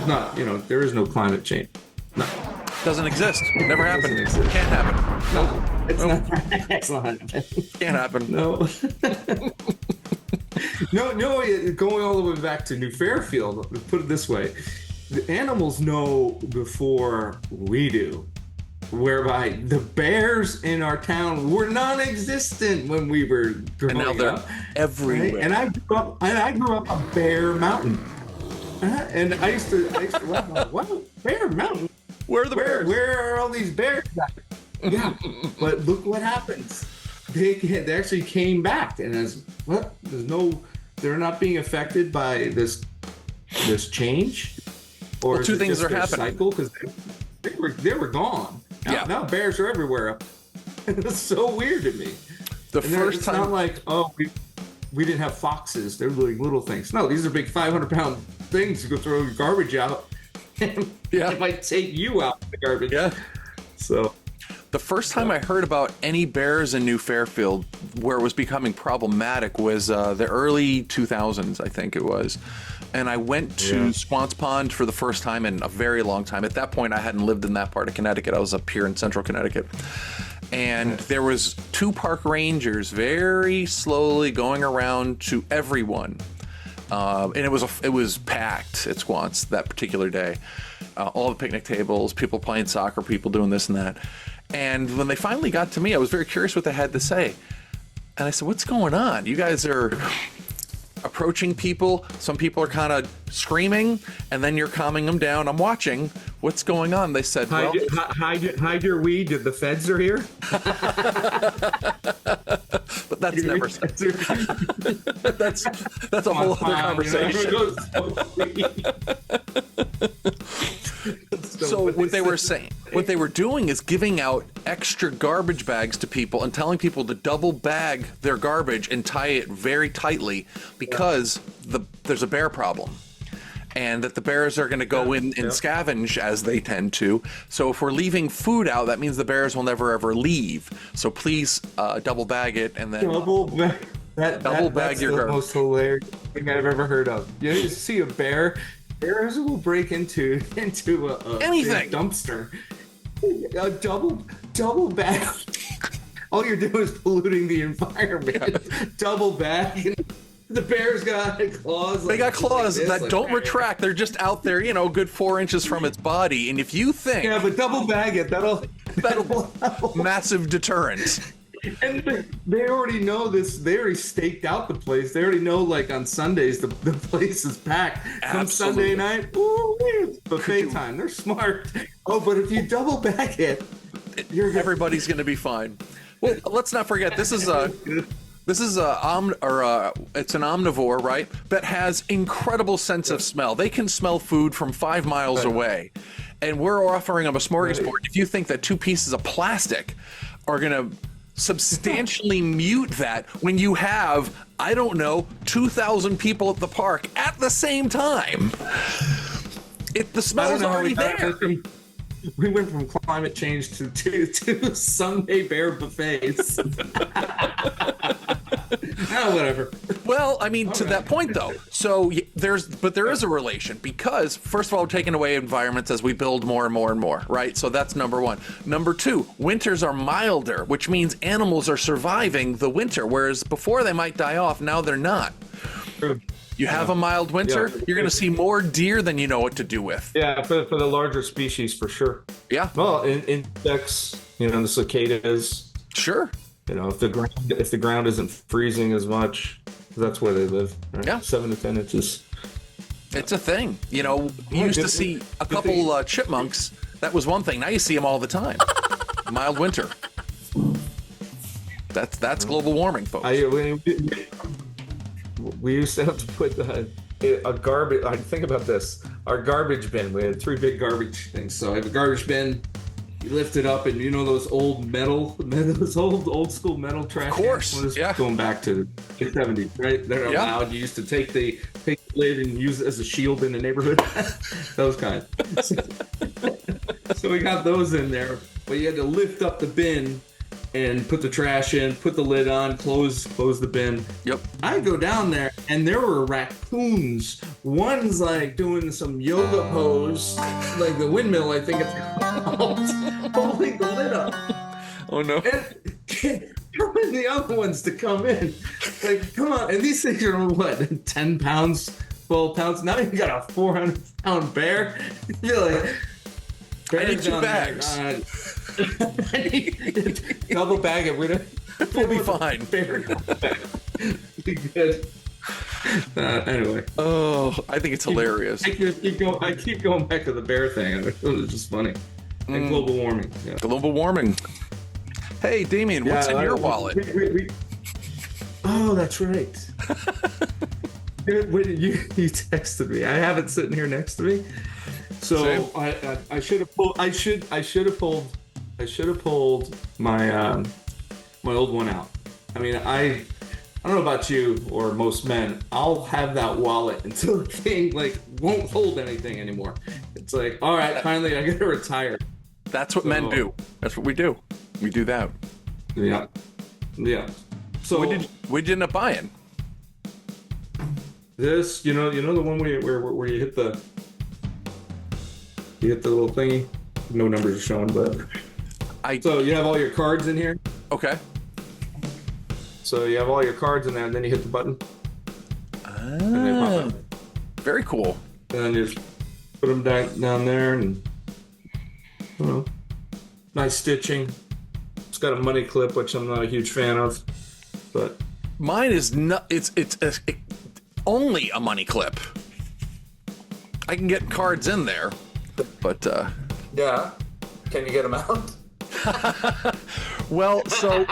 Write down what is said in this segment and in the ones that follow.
is not, there is no climate change. No, Doesn't exist. Never happened. exist. Can't happen. no, it's not. It's not. Can't happen. No. No, going all the way back to New Fairfield, put it this way. The animals know before we do, whereby the bears in our town were non-existent when we were growing And now they're up. everywhere. Right? And I grew up on Bear Mountain. And I used to laugh, what? Bear Mountain? Where are the bears? Where are all these bears at? Yeah, but look what happens. They actually came back, and they're not being affected by this change, or Well, two things are happening. Cycle, because they were gone. Now bears are everywhere. It's so weird to me. It's not like, we didn't have foxes. They're like little things. No, these are big 500-pound things. You go throw your garbage out. It might take you out of the garbage. Yeah. So the first time I heard about any bears in New Fairfield where it was becoming problematic was the early 2000s, I think it was. And I went to Squance Pond for the first time in a very long time. At that point, I hadn't lived in that part of Connecticut. I was up here in central Connecticut. And there was 2 park rangers very slowly going around to everyone. And it was packed at Squance that particular day. All the picnic tables, people playing soccer, people doing this and that. And when they finally got to me, I was very curious what they had to say. And I said, what's going on? You guys are approaching people. Some people are kind of screaming, and then you're calming them down. I'm watching. What's going on? They said, hide your weed. The feds are here. But that's never. that's a whole other conversation. So what they were doing is giving out extra garbage bags to people and telling people to double bag their garbage and tie it very tightly because there's a bear problem. And that the bears are going to go in and scavenge as they tend to. So if we're leaving food out, that means the bears will never ever leave. So please double bag it and then double bag that's your garbage. Most hilarious thing I've ever heard of. You see a bear. Bears will break into a anything dumpster. A double bag. All you're doing is polluting the environment. Yeah. Double bag. The bear's got claws. They got claws that don't retract. They're just out there, good 4 inches from its body. And if you think, but double bag it. That'll massive deterrent. And they already know this. They already staked out the place. They already know, like on Sundays, the place is packed. Come Sunday night, it's buffet time. They're smart. Oh, but if you double bag it, everybody's going to be fine. Well, let's not forget it's an omnivore, right? That has incredible sense of smell. They can smell food from 5 miles away, and we're offering them a smorgasbord. Right. If you think that 2 pieces of plastic are going to substantially mute that when you have, 2,000 people at the park at the same time, the smell is already there. We went from climate change to Sunday bear buffets. Whatever. Well, I mean, to that point though. So there is a relation, because first of all, we're taking away environments as we build more and more and more, right? So that's number 1. Number 2, winters are milder, which means animals are surviving the winter, whereas before they might die off, now they're not. You have a mild winter, you're going to see more deer than you know what to do with. Yeah, for the larger species, for sure. Yeah. Well, insects, the cicadas. Sure. If the ground isn't freezing as much, that's where they live. Right? Yeah. 7 to 10 inches. It's a thing. You used to see a couple chipmunks. That was one thing. Now you see them all the time. Mild winter. That's global warming, folks. We used to have to put a garbage. Think about this. Our garbage bin. We had 3 big garbage things. So I have a garbage bin. You lift it up, and those old those old school metal trash. Of course, Going back to the 70s, right? They're allowed. You used to take the lid and use it as a shield in the neighborhood. Those kind. So we got those in there, but you had to lift up the bin and put the trash in, put the lid on, close the bin. Yep. I go down there and there were raccoons. One's like doing some yoga pose, like the windmill, I think it's called, holding the lid up. Oh no. And telling the other ones to come in. Like, come on. And these things are what, 10 pounds, 12 pounds? Now you got a 400-pound bear. You're like, I need 2 bags. Double bag it. We'll be fine. Be good. Anyway. Oh, I think it's hilarious. I keep going back to the bear thing. It was just funny. And global warming. Yeah. Global warming. Hey, Damian, what's in your wallet? Oh, that's right. You texted me. I have it sitting here next to me. So I should have pulled. I should have pulled my my old one out. I mean, I don't know about you or most men. I'll have that wallet until the thing like won't hold anything anymore. It's like, all right, finally I gotta retire. That's what men do. That's what we do. We do that. Yeah. So we did end up buying this. You know the one where you hit the little thingy. No numbers are showing, but so you have all your cards in here. Okay. So you have all your cards in there, and then you hit the button. And they pop out. Very cool. And then you just put them down there, and nice stitching. It's got a money clip, which I'm not a huge fan of, but mine is not. It's only a money clip. I can get cards in there, but yeah. Can you get them out? Well, so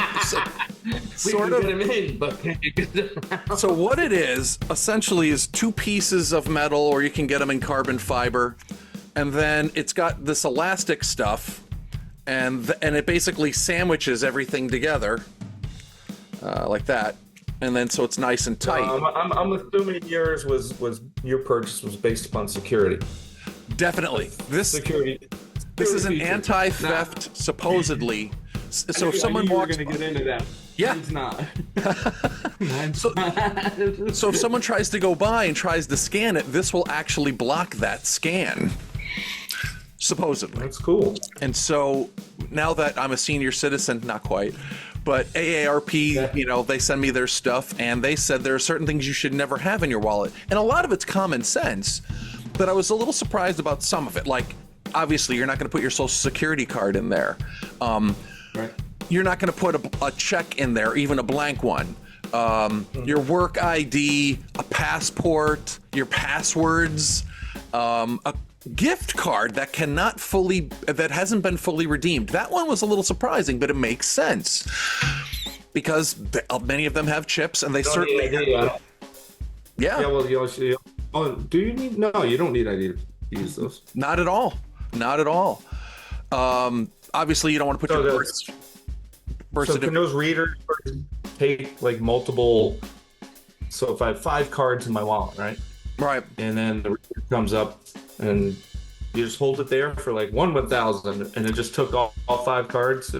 sort of. Get them in, but can you get them out? So what it is essentially is 2 pieces of metal, or you can get them in carbon fiber, and then it's got this elastic stuff, and it basically sandwiches everything together like that, and then so it's nice and tight. I'm assuming your purchase was based upon security. Definitely. This is an anti-theft, supposedly. So if someone walks, going to get into that. Yeah, it's not. So if someone tries to go by and tries to scan it, this will actually block that scan. Supposedly. That's cool. And so now that I'm a senior citizen, not quite, but AARP, they send me their stuff, and they said there are certain things you should never have in your wallet, and a lot of it's common sense. But I was a little surprised about some of it. Like, obviously, you're not going to put your social security card in there. Right. You're not going to put a check in there, even a blank one. Your work ID, a passport, your passwords, a gift card that hasn't been fully redeemed. That one was a little surprising, but it makes sense because many of them have chips, and they certainly. Yeah. Yeah. Well, do you need? No, you don't need ID to use those. Not at all. Not at all. Obviously, you don't want to put your birth certificate. Can those readers take like multiple? So if I have 5 cards in my wallet, right? Right. And then the reader comes up, and you just hold it there for like 1,000, and it just took all 5 cards.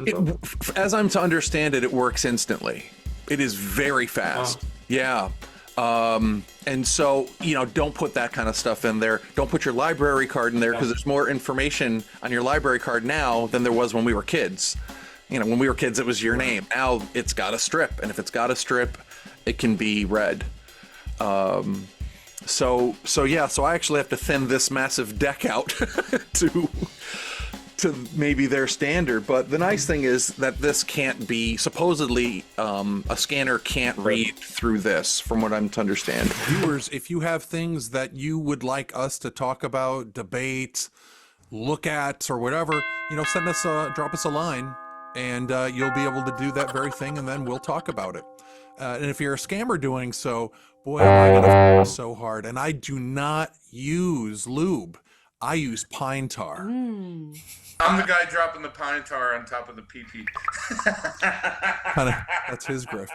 As I'm to understand it, it works instantly. It is very fast. Yeah. And so, don't put that kind of stuff in there. Don't put your library card in there, because there's more information on your library card now than there was when we were kids. When we were kids, it was your name. Now it's got a strip, and if it's got a strip, it can be read. So I actually have to thin this massive deck out to maybe their standard. But the nice thing is that this can't be, supposedly, a scanner can't read through this, from what I'm to understand. Viewers, if you have things that you would like us to talk about, debate, look at, or whatever, drop us a line, and you'll be able to do that very thing, and then we'll talk about it. And if you're a scammer doing so, boy, am I gonna so hard. And I do not use lube. I use pine tar. I'm the guy dropping the pine tar on top of the pee-pee. That's his grift.